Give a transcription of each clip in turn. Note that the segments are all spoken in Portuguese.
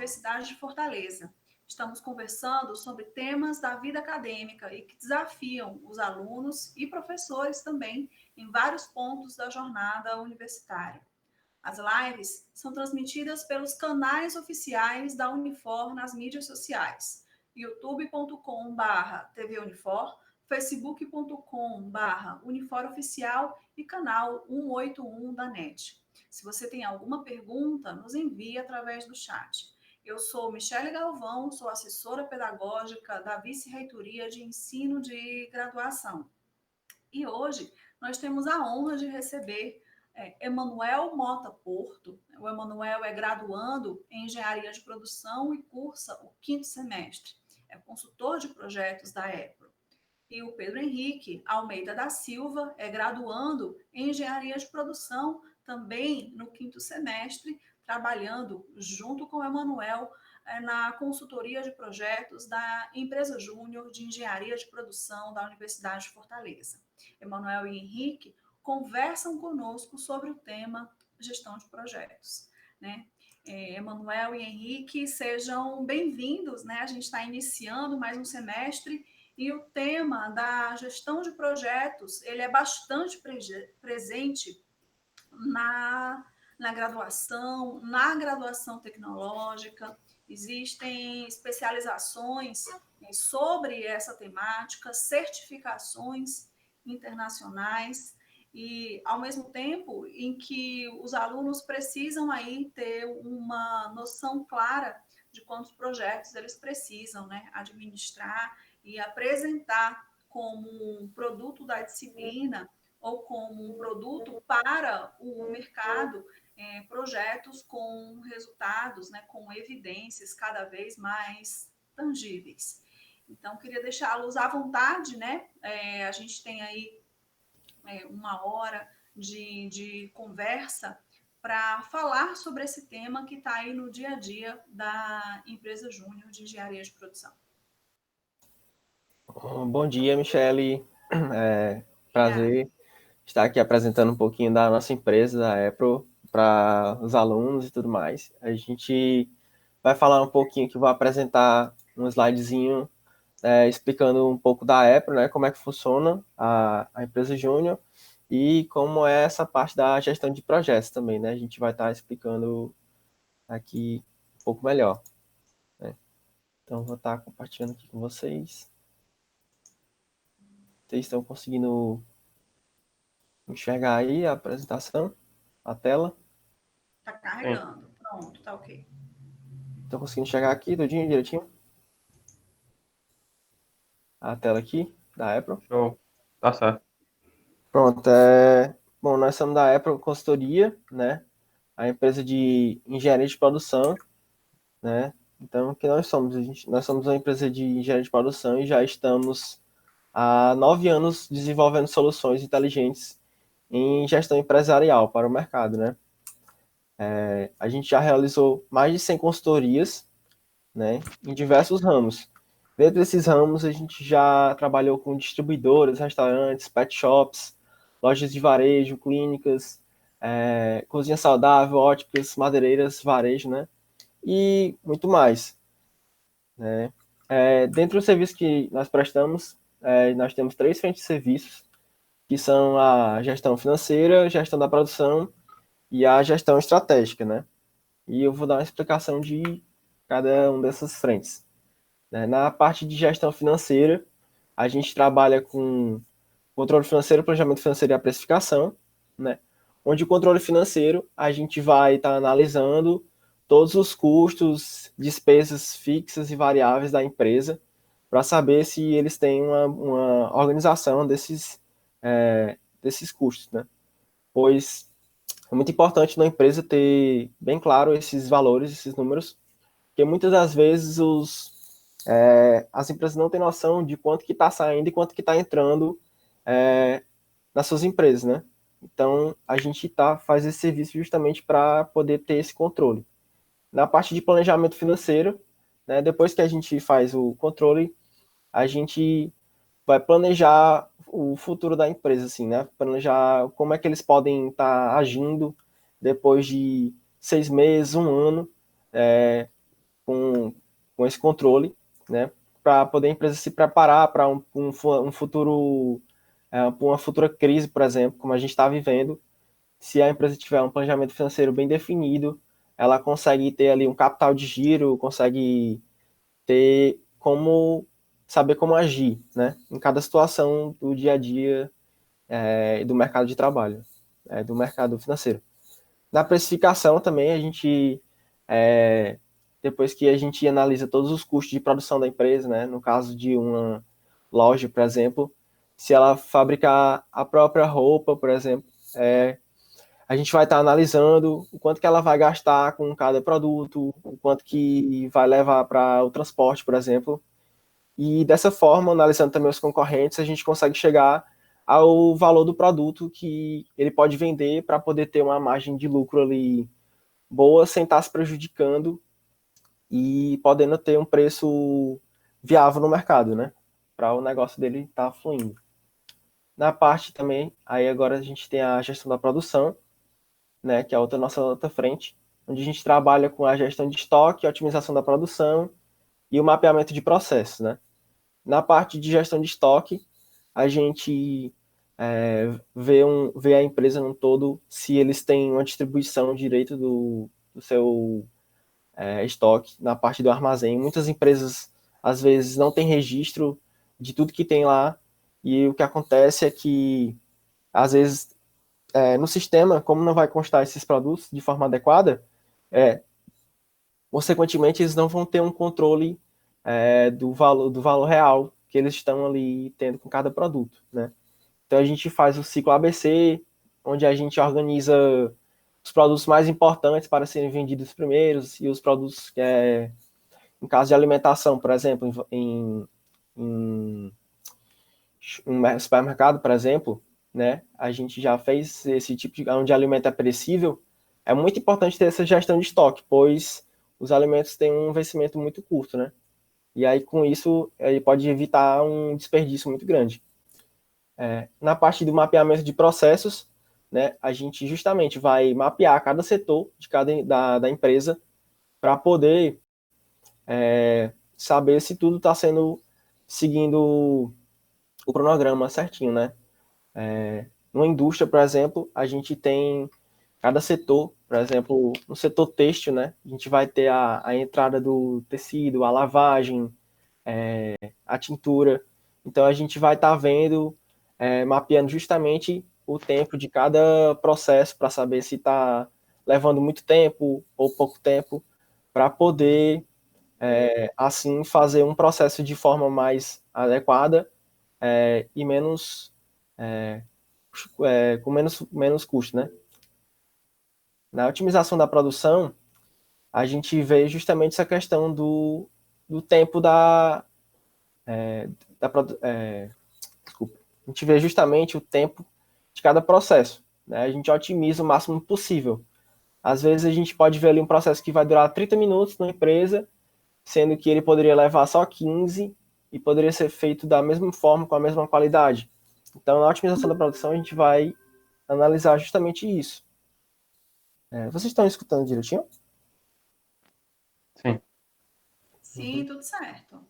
Universidade de Fortaleza. Estamos conversando sobre temas da vida acadêmica e que desafiam os alunos e professores também em vários pontos da jornada universitária. As lives são transmitidas pelos canais oficiais da Unifor nas mídias sociais, youtube.com/tvunifor, facebook.com/uniforoficial e canal 181 da NET. Se você tem alguma pergunta, nos envie através do chat. Eu sou Michele Galvão, sou assessora pedagógica da Vice-Reitoria de Ensino de Graduação. E hoje nós temos a honra de receber Emanuel Mota Porto. O Emanuel é graduando em Engenharia de Produção e cursa o 5º semestre. É consultor de projetos da EPRO. E o Pedro Henrique Almeida da Silva é graduando em Engenharia de Produção, também no 5º semestre, trabalhando junto com o Emanuel na consultoria de projetos da Empresa Júnior de Engenharia de Produção da Universidade de Fortaleza. Emanuel e Henrique conversam conosco sobre o tema gestão de projetos, né? Emanuel e Henrique, sejam bem-vindos, né? A gente está iniciando mais um semestre e o tema da gestão de projetos, ele é bastante presente na graduação tecnológica. Existem especializações sobre essa temática, certificações internacionais, e ao mesmo tempo em que os alunos precisam aí ter uma noção clara de quantos projetos eles precisam, né, administrar e apresentar como um produto da disciplina ou como um produto para o mercado, projetos com resultados, né, com evidências cada vez mais tangíveis. Então, queria deixá-los à vontade, né? A gente tem aí uma hora de conversa para falar sobre esse tema que está aí no dia a dia da Empresa Júnior de Engenharia de Produção. Bom dia, Michele. Prazer estar aqui apresentando um pouquinho da nossa empresa, da EPRO, para os alunos e tudo mais. A gente vai falar um pouquinho, que vou apresentar um slidezinho explicando um pouco da EPRO, né, como é que funciona a empresa Júnior e como é essa parte da gestão de projetos também, né? A gente vai estar explicando aqui um pouco melhor, né? Então, vou estar compartilhando aqui com vocês. Vocês estão conseguindo enxergar aí a apresentação, a tela? Está carregando. Pronto, tá ok. Estão conseguindo enxergar aqui, tudinho, direitinho? A tela aqui, da Apple. Show. Tá certo. Pronto, bom, nós somos da Apple Consultoria, né? A empresa de engenharia de produção, né? Então, o que nós somos? Nós somos uma empresa de engenharia de produção e já estamos há 9 anos desenvolvendo soluções inteligentes em gestão empresarial para o mercado, né? A gente já realizou mais de 100 consultorias, né, em diversos ramos. Dentro desses ramos, a gente já trabalhou com distribuidoras, restaurantes, pet shops, lojas de varejo, clínicas, cozinha saudável, óticas, madeireiras, varejo, né, e muito mais, né. Dentro do serviço que nós prestamos, nós temos 3 frentes de serviços, que são a gestão financeira, gestão da produção e a gestão estratégica, né. E eu vou dar uma explicação de cada uma dessas frentes. Na parte de gestão financeira, a gente trabalha com controle financeiro, planejamento financeiro e a precificação, né? Onde o controle financeiro, a gente vai estar analisando todos os custos, despesas fixas e variáveis da empresa, para saber se eles têm uma organização desses custos, né? Pois é muito importante na empresa ter bem claro esses valores, esses números, porque muitas das vezes as empresas não têm noção de quanto que está saindo e quanto que está entrando nas suas empresas, né? Então, a gente faz esse serviço justamente para poder ter esse controle. Na parte de planejamento financeiro, né, depois que a gente faz o controle, a gente vai planejar o futuro da empresa, assim, né? Planejar como é que eles podem estar agindo depois de 6 meses, 1 ano, com esse controle, né, para poder a empresa se preparar para um futuro, uma futura crise, por exemplo, como a gente está vivendo. Se a empresa tiver um planejamento financeiro bem definido, ela consegue ter ali um capital de giro, consegue ter como saber como agir, né, em cada situação do dia a dia do mercado de trabalho, do mercado financeiro. Na precificação também a gente depois que a gente analisa todos os custos de produção da empresa, né, no caso de uma loja, por exemplo, se ela fabricar a própria roupa, por exemplo, a gente vai estar analisando o quanto que ela vai gastar com cada produto, o quanto que vai levar para o transporte, por exemplo. E dessa forma, analisando também os concorrentes, a gente consegue chegar ao valor do produto que ele pode vender para poder ter uma margem de lucro ali boa, sem estar se prejudicando e podendo ter um preço viável no mercado, né? Para o negócio dele estar fluindo. Na parte também, aí agora a gente tem a gestão da produção, né, que é a nossa outra frente, onde a gente trabalha com a gestão de estoque, a otimização da produção e o mapeamento de processos, né? Na parte de gestão de estoque, a gente vê a empresa no todo se eles têm uma distribuição direito do seu estoque na parte do armazém. Muitas empresas, às vezes, não têm registro de tudo que tem lá, e o que acontece é que, às vezes, no sistema, como não vai constar esses produtos de forma adequada, consequentemente, eles não vão ter um controle do valor real que eles estão ali tendo com cada produto, né? Então, a gente faz o ciclo ABC, onde a gente organiza os produtos mais importantes para serem vendidos primeiros e os produtos que em caso de alimentação, por exemplo, em um supermercado, por exemplo, né, a gente já fez esse tipo de onde alimento é perecível. É muito importante ter essa gestão de estoque, pois os alimentos têm um vencimento muito curto, né? E aí, com isso, ele pode evitar um desperdício muito grande. Na parte do mapeamento de processos, né, a gente justamente vai mapear cada setor de da empresa para poder saber se tudo está sendo seguindo o cronograma certinho, né? Numa indústria, por exemplo, a gente tem cada setor, por exemplo, no setor têxtil, né? A gente vai ter a entrada do tecido, a lavagem, a tintura. Então a gente vai estar vendo, mapeando justamente o tempo de cada processo para saber se está levando muito tempo ou pouco tempo, para poder assim fazer um processo de forma mais adequada e menos com menos custo, né? Na otimização da produção, a gente vê justamente essa questão do tempo da desculpa, a gente vê justamente o tempo de cada processo, né? A gente otimiza o máximo possível. Às vezes a gente pode ver ali um processo que vai durar 30 minutos na empresa, sendo que ele poderia levar só 15 e poderia ser feito da mesma forma, com a mesma qualidade. Então, na otimização da produção, a gente vai analisar justamente isso. Vocês estão escutando direitinho? Sim. Sim, tudo certo.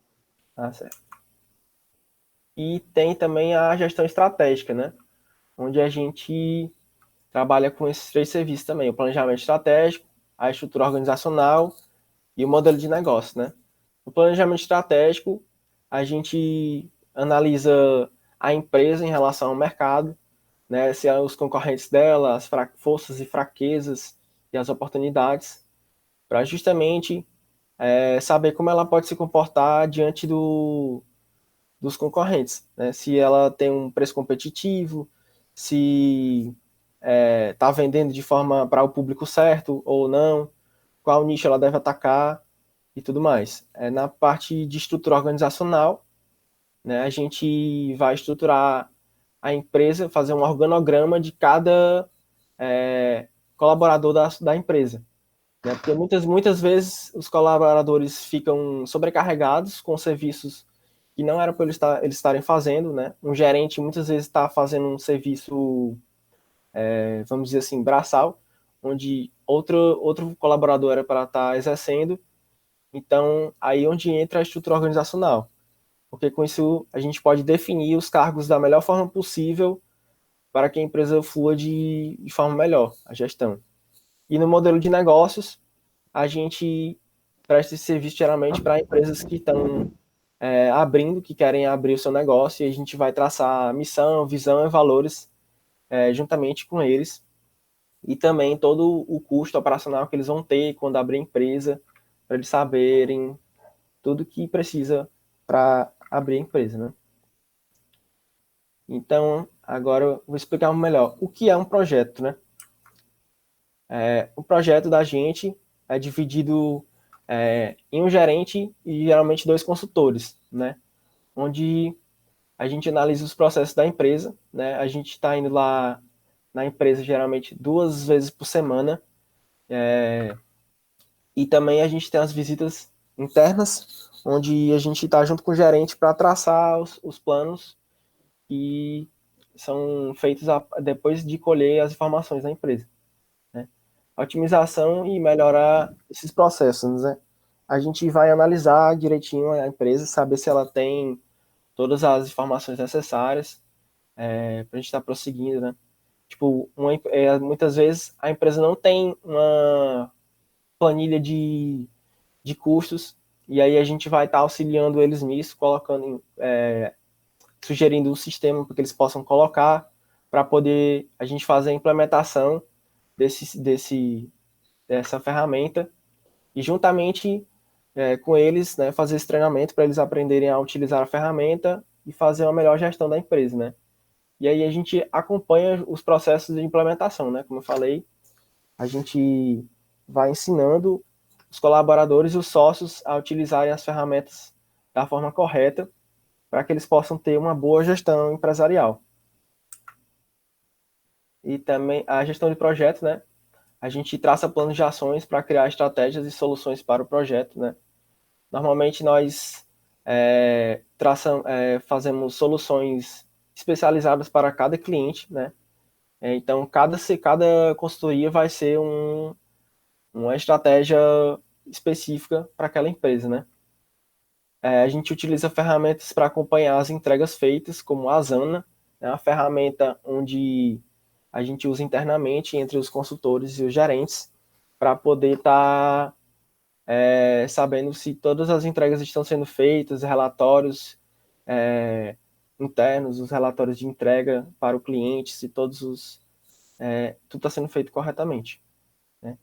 Ah, certo. E tem também a gestão estratégica, né? Onde a gente trabalha com esses três serviços também: o planejamento estratégico, a estrutura organizacional e o modelo de negócio, né? No planejamento estratégico, a gente analisa a empresa em relação ao mercado, né? Se os concorrentes dela, as forças e fraquezas e as oportunidades, para justamente saber como ela pode se comportar diante dos concorrentes, né? Se ela tem um preço competitivo, se está vendendo de forma para o público certo ou não, qual nicho ela deve atacar e tudo mais. Na parte de estrutura organizacional, né, a gente vai estruturar a empresa, fazer um organograma de cada colaborador da empresa. Né? Porque muitas vezes os colaboradores ficam sobrecarregados com serviços que não era para eles estarem fazendo. Né? Um gerente muitas vezes está fazendo um serviço, vamos dizer assim, braçal, onde outro colaborador era para estar exercendo, Então, aí onde entra a estrutura organizacional, porque com isso a gente pode definir os cargos da melhor forma possível para que a empresa flua de forma melhor, a gestão. E no modelo de negócios, a gente presta esse serviço geralmente para empresas que estão abrindo, que querem abrir o seu negócio, e a gente vai traçar missão, visão e valores juntamente com eles, e também todo o custo operacional que eles vão ter quando abrir a empresa, para eles saberem tudo que precisa para abrir a empresa, né? Então, agora eu vou explicar melhor o que é um projeto, né? O projeto da gente é dividido em um gerente e geralmente dois consultores, né? Onde a gente analisa os processos da empresa, né? A gente está indo lá na empresa geralmente 2 vezes por semana, e também a gente tem as visitas internas, onde a gente está junto com o gerente para traçar os planos que são feitos depois de colher as informações da empresa, né? Otimização e melhorar esses processos, né? A gente vai analisar direitinho a empresa, saber se ela tem todas as informações necessárias para a gente estar prosseguindo, né? Tipo, muitas vezes a empresa não tem uma planilha de custos, e aí a gente vai estar auxiliando eles nisso, colocando, sugerindo um sistema para que eles possam colocar, para poder a gente fazer a implementação dessa ferramenta, e juntamente com eles, né, fazer esse treinamento para eles aprenderem a utilizar a ferramenta e fazer uma melhor gestão da empresa, né? E aí a gente acompanha os processos de implementação, né? Como eu falei, a gente vai ensinando os colaboradores e os sócios a utilizarem as ferramentas da forma correta para que eles possam ter uma boa gestão empresarial. E também a gestão de projetos, né? A gente traça planos de ações para criar estratégias e soluções para o projeto, né? Normalmente nós fazemos soluções especializadas para cada cliente, né? Então, cada consultoria vai ser uma estratégia específica para aquela empresa, né? A gente utiliza ferramentas para acompanhar as entregas feitas, como a Asana, né? Uma ferramenta onde a gente usa internamente entre os consultores e os gerentes para poder estar sabendo se todas as entregas estão sendo feitas, relatórios internos, os relatórios de entrega para o cliente, se tudo está sendo feito corretamente, né?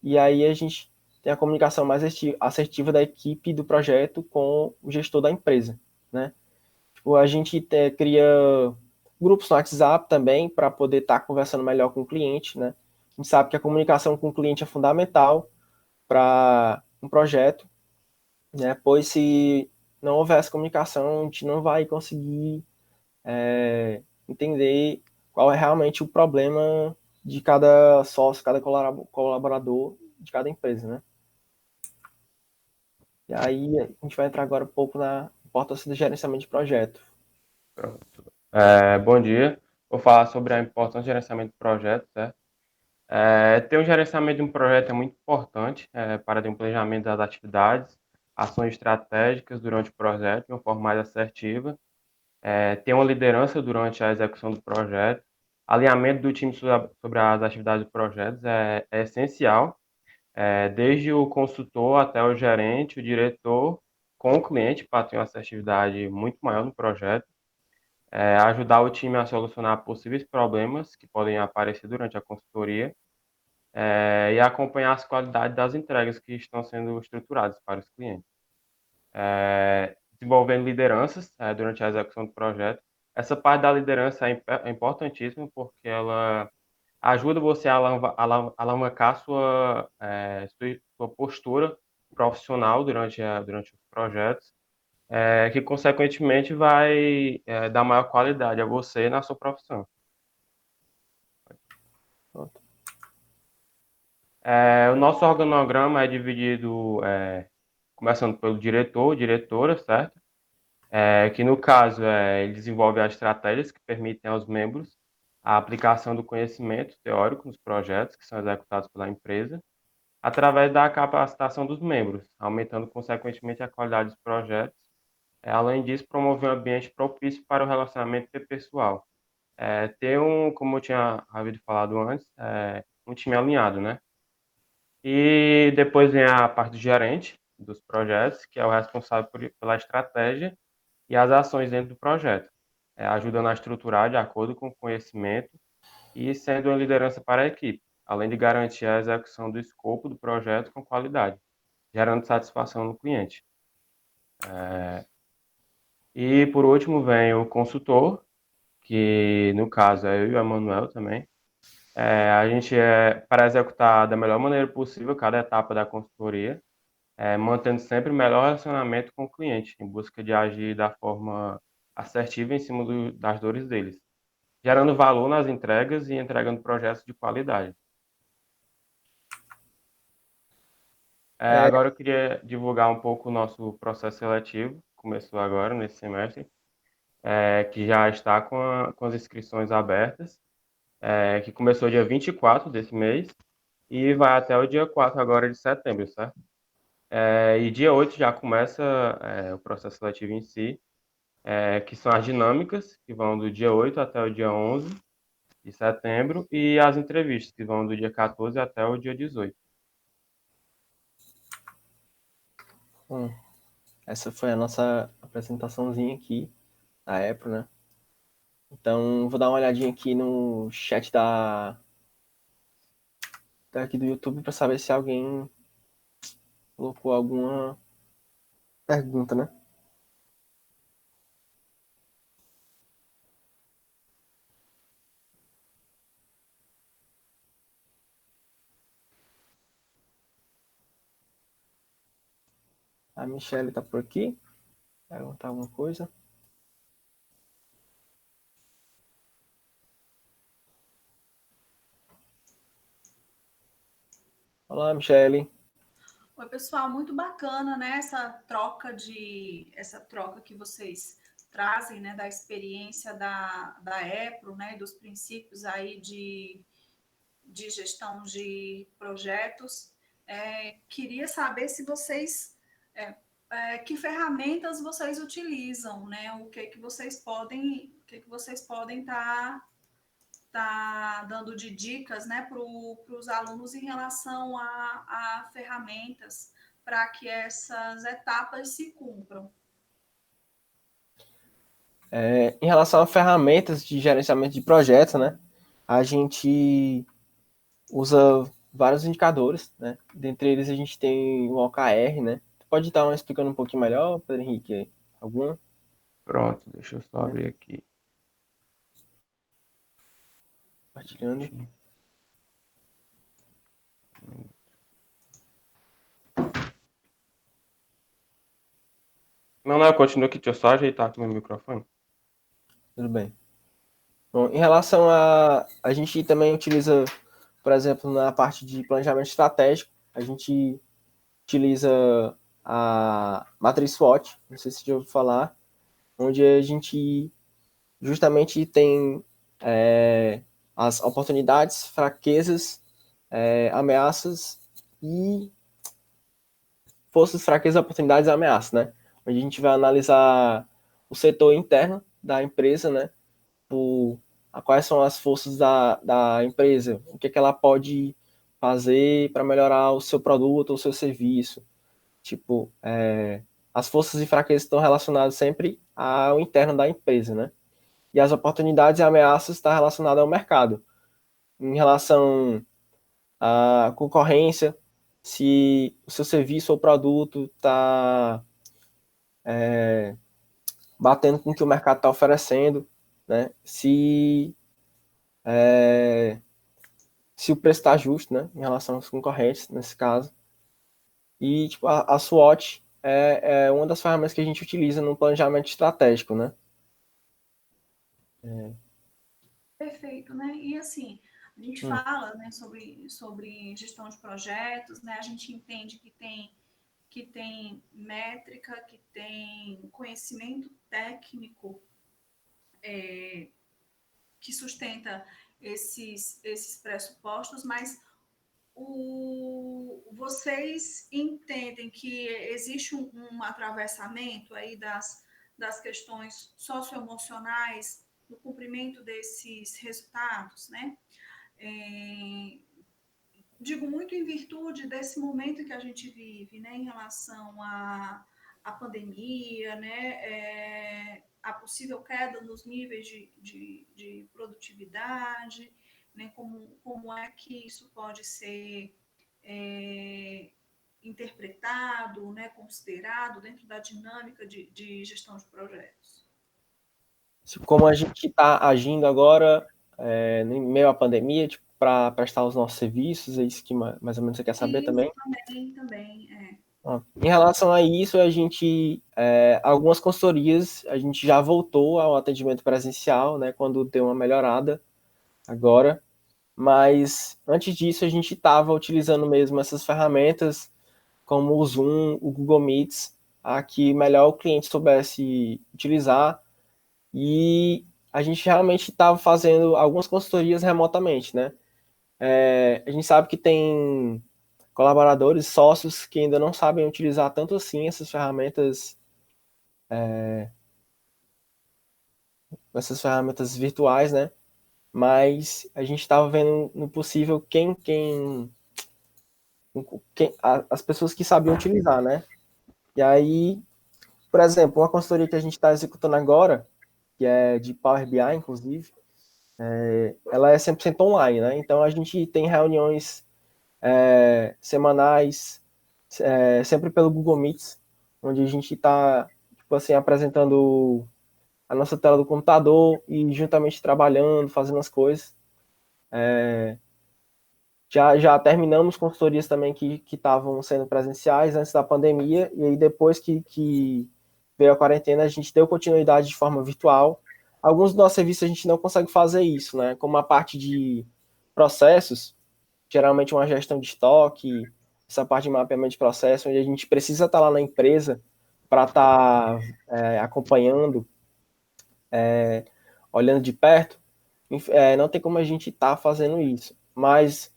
E aí a gente tem a comunicação mais assertiva da equipe do projeto com o gestor da empresa, né? Tipo, a gente cria grupos no WhatsApp também para poder estar conversando melhor com o cliente, né? A gente sabe que a comunicação com o cliente é fundamental para um projeto, né? Pois se não houver essa comunicação, a gente não vai conseguir entender qual é realmente o problema de cada sócio, cada colaborador de cada empresa, né? E aí a gente vai entrar agora um pouco na importância do gerenciamento de projeto. Pronto. Bom dia. Vou falar sobre a importância do gerenciamento de projetos, certo? Ter um gerenciamento de um projeto é muito importante para ter um planejamento das atividades, ações estratégicas durante o projeto de uma forma mais assertiva, ter uma liderança durante a execução do projeto, alinhamento do time sobre as atividades do projeto é essencial, desde o consultor até o gerente, o diretor, com o cliente, para ter uma assertividade muito maior no projeto. Ajudar o time a solucionar possíveis problemas que podem aparecer durante a consultoria, e acompanhar as qualidades das entregas que estão sendo estruturadas para os clientes. Desenvolvendo lideranças durante a execução do projeto. Essa parte da liderança é importantíssima porque ela ajuda você a alavancar sua postura profissional durante os projetos, que consequentemente vai dar maior qualidade a você na sua profissão. O nosso organograma é dividido, começando pelo diretor, diretora, certo? Que no caso ele desenvolve as estratégias que permitem aos membros a aplicação do conhecimento teórico nos projetos que são executados pela empresa. através da capacitação dos membros, aumentando consequentemente a qualidade dos projetos. Além disso, promover um ambiente propício para o relacionamento interpessoal. Ter como eu tinha havido falado antes, um time alinhado, né? E depois vem a parte do gerente dos projetos, que é o responsável pela estratégia e as ações dentro do projeto, ajudando a estruturar de acordo com o conhecimento e sendo uma liderança para a equipe, além de garantir a execução do escopo do projeto com qualidade, gerando satisfação no cliente. E por último vem o consultor, que no caso é eu e o Emanuel também. A gente para executar da melhor maneira possível cada etapa da consultoria, mantendo sempre o melhor relacionamento com o cliente, em busca de agir da forma assertiva em cima das dores deles, gerando valor nas entregas e entregando projetos de qualidade. É, Agora eu queria divulgar um pouco o nosso processo seletivo, começou agora nesse semestre, que já está com as inscrições abertas, que começou dia 24 desse mês e vai até o dia 4 agora de setembro, certo? E dia 8 já começa o processo seletivo em si, que são as dinâmicas, que vão do dia 8 até o dia 11 de setembro, e as entrevistas, que vão do dia 14 até o dia 18. bom, essa foi a nossa apresentaçãozinha aqui da Apple, né? Então, vou dar uma olhadinha aqui no chat daqui do YouTube para saber se alguém colocou alguma pergunta, né? A Michelle tá por aqui. Perguntar alguma coisa? Olá, Michelle. Oi, pessoal, muito bacana, né? Essa troca que vocês trazem, né? Da experiência da Apple, né? Dos princípios aí de gestão de projetos. Queria saber se vocês que ferramentas vocês utilizam, né? O que vocês podem tá dando de dicas, né, para os alunos em relação a ferramentas para que essas etapas se cumpram. Em relação a ferramentas de gerenciamento de projetos, né? A gente usa vários indicadores, né? Dentre eles a gente tem o OKR, né? Tu pode estar explicando um pouquinho melhor, Pedro Henrique, alguma? Pronto, deixa eu só Né? abrir aqui. Compartilhando. Não, continua aqui, deixa eu só ajeitar aqui meu microfone. Tudo bem. Bom, em relação a gente também utiliza, por exemplo, na parte de planejamento estratégico, a gente utiliza a matriz SWOT, não sei se já ouviu falar, onde a gente justamente tem as oportunidades, fraquezas, ameaças e forças, fraquezas, oportunidades e ameaças, né? Onde a gente vai analisar o setor interno da empresa, né? Por quais são as forças da empresa, o que, é que ela pode fazer para melhorar o seu produto ou o seu serviço. Tipo, as forças e fraquezas estão relacionadas sempre ao interno da empresa, né? E as oportunidades e ameaças estão relacionadas ao mercado. Em relação à concorrência, se o seu serviço ou produto está batendo com o que o mercado está oferecendo, né? Se o preço está justo, né? Em relação aos concorrentes, nesse caso. E tipo, a SWOT é uma das ferramentas que a gente utiliza no planejamento estratégico, né? Perfeito, né? E assim, a gente fala, né, sobre gestão de projetos, né? A gente entende que tem métrica, que tem conhecimento técnico que sustenta esses pressupostos, mas vocês entendem que existe um atravessamento aí das questões socioemocionais no cumprimento desses resultados, né? É, digo muito em virtude desse momento que a gente vive, né, em relação à pandemia, né, a possível queda nos níveis de produtividade, né, como é que isso pode ser interpretado, né, considerado dentro da dinâmica de gestão de projetos. Como a gente está agindo agora, em meio à pandemia, tipo, para prestar os nossos serviços, é isso que mais ou menos você quer saber Isso, também? também. Em relação a isso, a gente, algumas consultorias, a gente já voltou ao atendimento presencial, né, quando deu uma melhorada agora, mas antes disso a gente estava utilizando mesmo essas ferramentas como o Zoom, o Google Meets, a que melhor o cliente soubesse utilizar, e a gente realmente estava fazendo algumas consultorias remotamente, né? A gente sabe que tem colaboradores, sócios que ainda não sabem utilizar tanto assim essas ferramentas virtuais, né? Mas a gente estava vendo no possível as pessoas que sabiam utilizar, né? E aí, por exemplo, uma consultoria que a gente está executando agora, que é de Power BI, inclusive, ela é 100% online, né? Então a gente tem reuniões semanais, sempre pelo Google Meets, onde a gente está, tipo assim, apresentando a nossa tela do computador e juntamente trabalhando, fazendo as coisas. Já terminamos consultorias também que estavam sendo presenciais antes da pandemia, e aí depois que veio a quarentena, a gente deu continuidade de forma virtual. Alguns dos nossos serviços a gente não consegue fazer isso, né? Como a parte de processos, geralmente uma gestão de estoque, essa parte de mapeamento de processo, onde a gente precisa estar lá na empresa para estar acompanhando, olhando de perto, não tem como a gente estar fazendo isso. Mas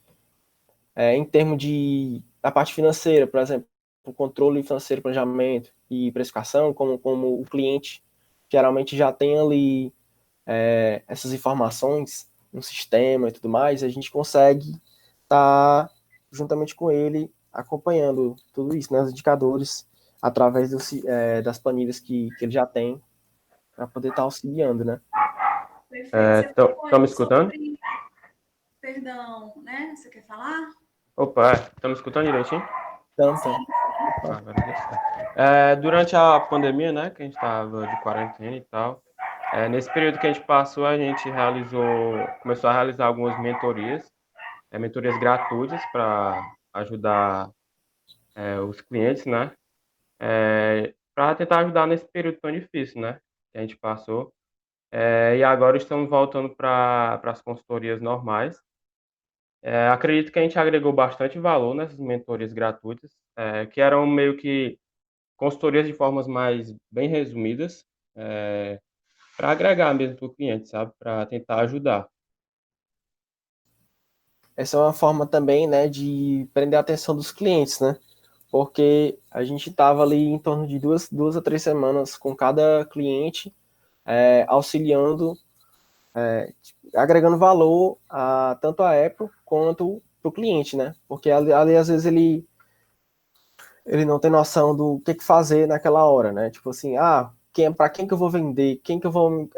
em termos da parte financeira, por exemplo, o controle financeiro, planejamento e precificação, como o cliente geralmente já tem ali essas informações no sistema e tudo mais, a gente consegue estar juntamente com ele acompanhando tudo isso, né, os indicadores, através das planilhas que ele já tem, para poder estar auxiliando, né? Perfeito. Você falou Estão me aí escutando? sobre, perdão, né? Você quer falar? Opa, estão me escutando direitinho? Então, Sim, sim. Agora deu certo. Durante a pandemia, né, que a gente estava de quarentena e tal, nesse período que a gente passou, a gente começou a realizar algumas mentorias, mentorias gratuitas para ajudar os clientes, né, para tentar ajudar nesse período tão difícil, né, que a gente passou. E agora estamos voltando para as consultorias normais. Acredito que a gente agregou bastante valor nessas mentorias gratuitas, que eram meio que consultorias de formas mais bem resumidas, para agregar mesmo para o cliente, sabe? Para tentar ajudar. essa é uma forma também, né, de prender a atenção dos clientes, né? Porque a gente estava ali em torno de duas a três semanas com cada cliente, auxiliando, agregando valor tanto a Apple quanto para o cliente, né? Porque ali às vezes ele não tem noção do que fazer naquela hora, né? Tipo assim, para quem que eu vou vender, quem que eu vou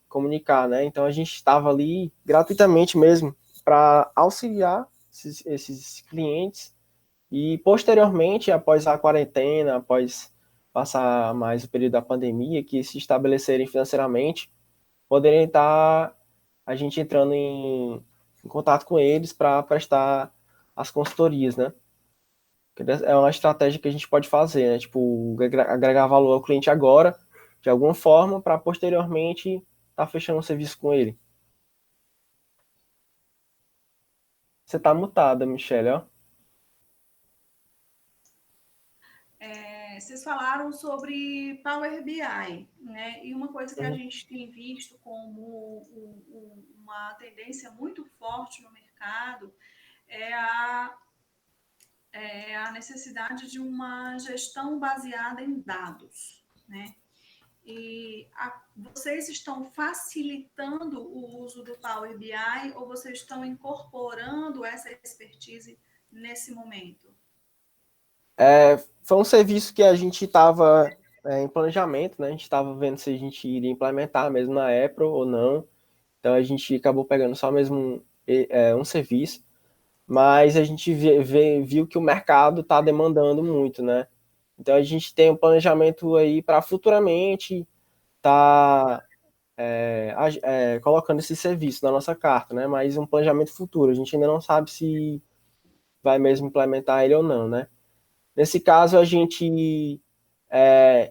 comunicar, né? Então a gente estava ali gratuitamente mesmo para auxiliar esses clientes e posteriormente, após a quarentena, após passar mais o período da pandemia, que se estabelecerem financeiramente, poderem estar a gente entrando em contato com eles para prestar as consultorias, né? É uma estratégia que a gente pode fazer, né? Tipo, agregar valor ao cliente agora, de alguma forma, para posteriormente estar fechando um serviço com ele. Você está mutada, Michelle, ó. Vocês falaram sobre Power BI, né? E uma coisa que a gente tem visto como uma tendência muito forte no mercado é a necessidade de uma gestão baseada em dados, né? E vocês estão facilitando o uso do Power BI ou vocês estão incorporando essa expertise nesse momento? Foi um serviço que a gente estava em planejamento, né? A gente estava vendo se a gente iria implementar mesmo na April ou não. Então a gente acabou pegando só mesmo um serviço, mas a gente viu que o mercado está demandando muito, né? Então a gente tem um planejamento aí para futuramente estar colocando esse serviço na nossa carta, né? Mas um planejamento futuro. A gente ainda não sabe se vai mesmo implementar ele ou não, né? Nesse caso, a gente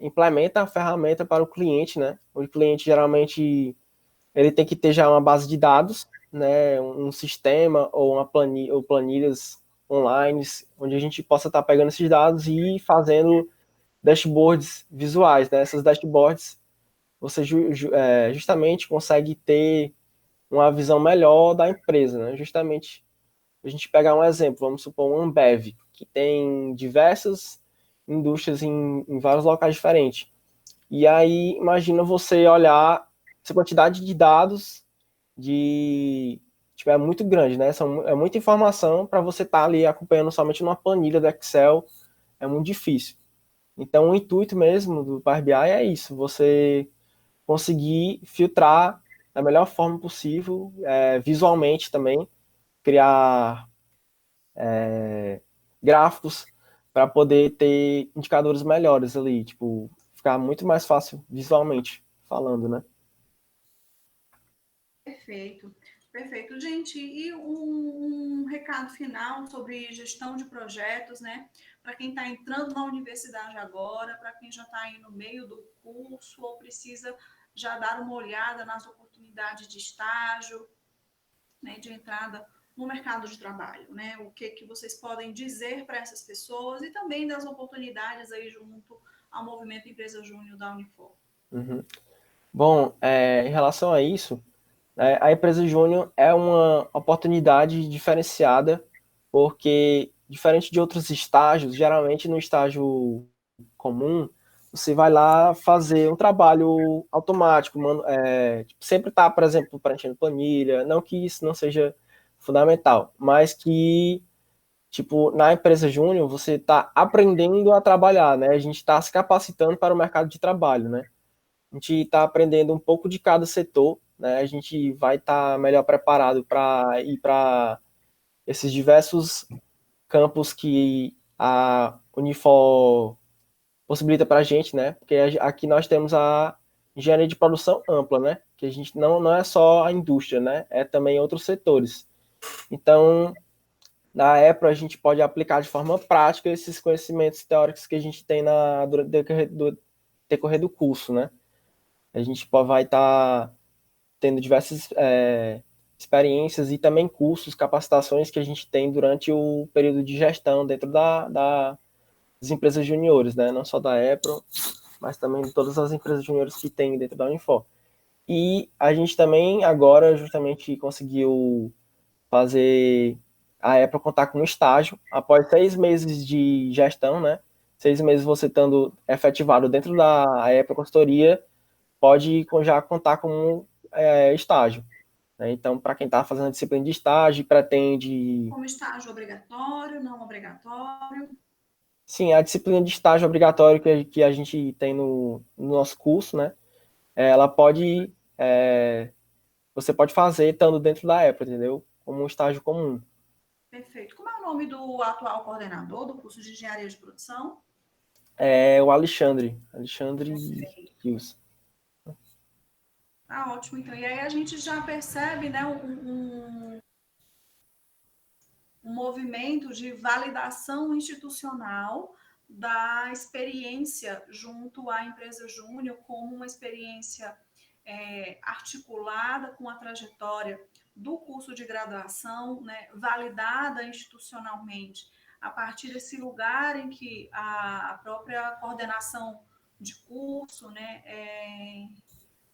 implementa a ferramenta para o cliente, né? O cliente geralmente ele tem que ter já uma base de dados, né? Um sistema ou uma planilha, ou planilhas online, onde a gente possa estar pegando esses dados e fazendo dashboards visuais, né? Essas dashboards você justamente consegue ter uma visão melhor da empresa, né? Justamente a gente pegar um exemplo, vamos supor um Ambev, que tem diversas indústrias em vários locais diferentes. E aí, imagina você olhar essa quantidade de dados de tipo, é muito grande, né? É muita informação para você estar ali acompanhando somente numa planilha do Excel, é muito difícil. Então, o intuito mesmo do Power BI é isso, você conseguir filtrar da melhor forma possível, visualmente também, criar gráficos para poder ter indicadores melhores ali, tipo, ficar muito mais fácil visualmente falando, né? Perfeito, perfeito. Gente, e um recado final sobre gestão de projetos, né? Para quem está entrando na universidade agora, para quem já está aí no meio do curso ou precisa já dar uma olhada nas oportunidades de estágio, né, de entrada no mercado de trabalho, né? O que vocês podem dizer para essas pessoas e também das oportunidades aí junto ao movimento Empresa Júnior da Unifor. Uhum. Bom, em relação a isso, a empresa Júnior é uma oportunidade diferenciada, porque, diferente de outros estágios, geralmente no estágio comum, você vai lá fazer um trabalho automático, mano, tipo, sempre está, por exemplo, preenchendo planilha, não que isso não seja fundamental, mas que, tipo, na empresa Júnior, você está aprendendo a trabalhar, né? A gente está se capacitando para o mercado de trabalho, né? A gente está aprendendo um pouco de cada setor, né? A gente vai estar melhor preparado para ir para esses diversos campos que a Unifor possibilita para a gente, né? Porque aqui nós temos a engenharia de produção ampla, né? Que a gente não é só a indústria, né? É também outros setores. Então, na EPRO, a gente pode aplicar de forma prática esses conhecimentos teóricos que a gente tem durante o decorrer do curso, né? A gente vai estar tendo diversas experiências e também cursos, capacitações que a gente tem durante o período de gestão dentro das empresas juniores, né? Não só da EPRO, mas também de todas as empresas juniores que tem dentro da Unifor. E a gente também agora justamente conseguiu fazer a EPRO contar com um estágio após 6 meses de gestão, né? 6 meses você estando efetivado dentro da EPRO consultoria, pode já contar como estágio. Né? Então, para quem está fazendo a disciplina de estágio, pretende. Como estágio obrigatório, não obrigatório? Sim, a disciplina de estágio obrigatório que a gente tem no nosso curso, né? Ela pode. Você pode fazer estando dentro da EPA, entendeu? Como um estágio comum. Perfeito. Como é o nome do atual coordenador do curso de engenharia de produção? É o Alexandre. Alexandre Perfeito. Rios. Tá ótimo, então. E aí a gente já percebe, né, um movimento de validação institucional da experiência junto à empresa Júnior como uma experiência articulada com a trajetória do curso de graduação, né, validada institucionalmente a partir desse lugar em que a própria coordenação de curso, né,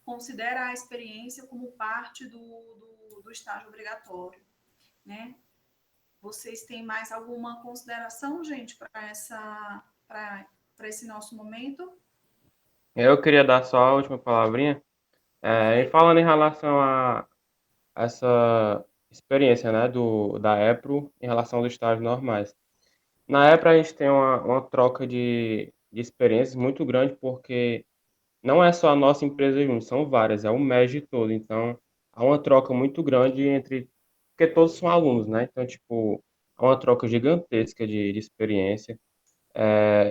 considera a experiência como parte do estágio obrigatório, né? Vocês têm mais alguma consideração, gente, para esse nosso momento? Eu queria dar só a última palavrinha. E falando em relação a essa experiência, né, da EPRO em relação aos estágios normais. Na EPRO a gente tem uma troca de experiências muito grande, porque não é só a nossa empresa junto, são várias, é o MEG todo. Então, há uma troca muito grande entre... Porque todos são alunos, né? Então, tipo, há uma troca gigantesca de experiência.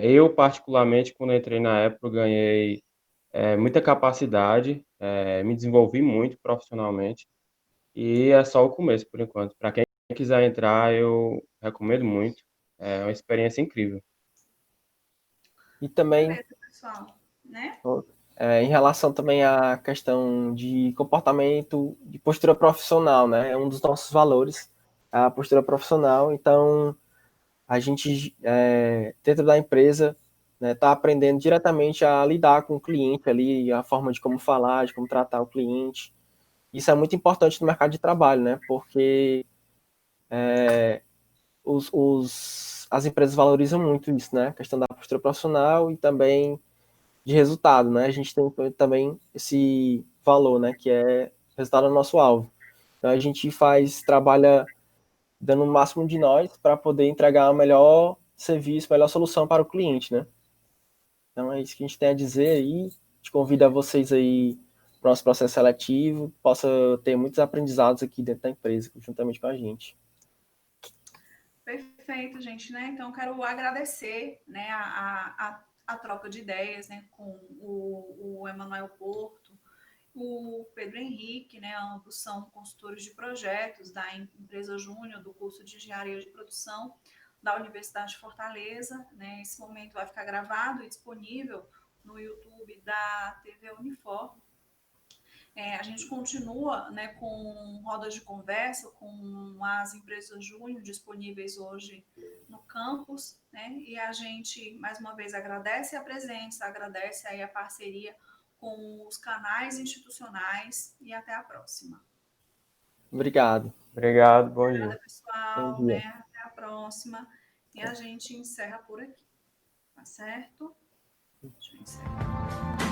Eu, particularmente, quando entrei na EPRO, ganhei muita capacidade, me desenvolvi muito profissionalmente. E é só o começo, por enquanto. Para quem quiser entrar, eu recomendo muito. É uma experiência incrível. E também, Beleza, pessoal, né? em relação também à questão de comportamento, de postura profissional, né? É um dos nossos valores, a postura profissional. Então, a gente, dentro da empresa, está aprendendo diretamente a lidar com o cliente ali, a forma de como falar, de como tratar o cliente. Isso é muito importante no mercado de trabalho, né? Porque as empresas valorizam muito isso, né? A questão da postura profissional e também de resultado, né? A gente tem também esse valor, né? Que é resultado do nosso alvo. Então a gente trabalha dando o máximo de nós para poder entregar o melhor serviço, a melhor solução para o cliente, né? Então é isso que a gente tem a dizer aí. A gente convida vocês aí para o nosso processo seletivo, possa ter muitos aprendizados aqui dentro da empresa, juntamente com a gente. Perfeito, gente, né? Então, quero agradecer, né, a troca de ideias, né, com o Emanuel Porto, o Pedro Henrique, né, ambos são consultores de projetos da empresa Júnior, do curso de Engenharia de Produção da Universidade de Fortaleza, né? Esse momento vai ficar gravado e disponível no YouTube da TV Unifor. A gente continua, né, com rodas de conversa com as empresas júnior disponíveis hoje no campus, né, e a gente, mais uma vez, agradece a presença, agradece aí a parceria com os canais institucionais e até a próxima. Obrigado. Obrigado, bom dia. Obrigada, Bom pessoal, dia. né, até a próxima. E a gente encerra por aqui, tá certo? Deixa eu encerrar.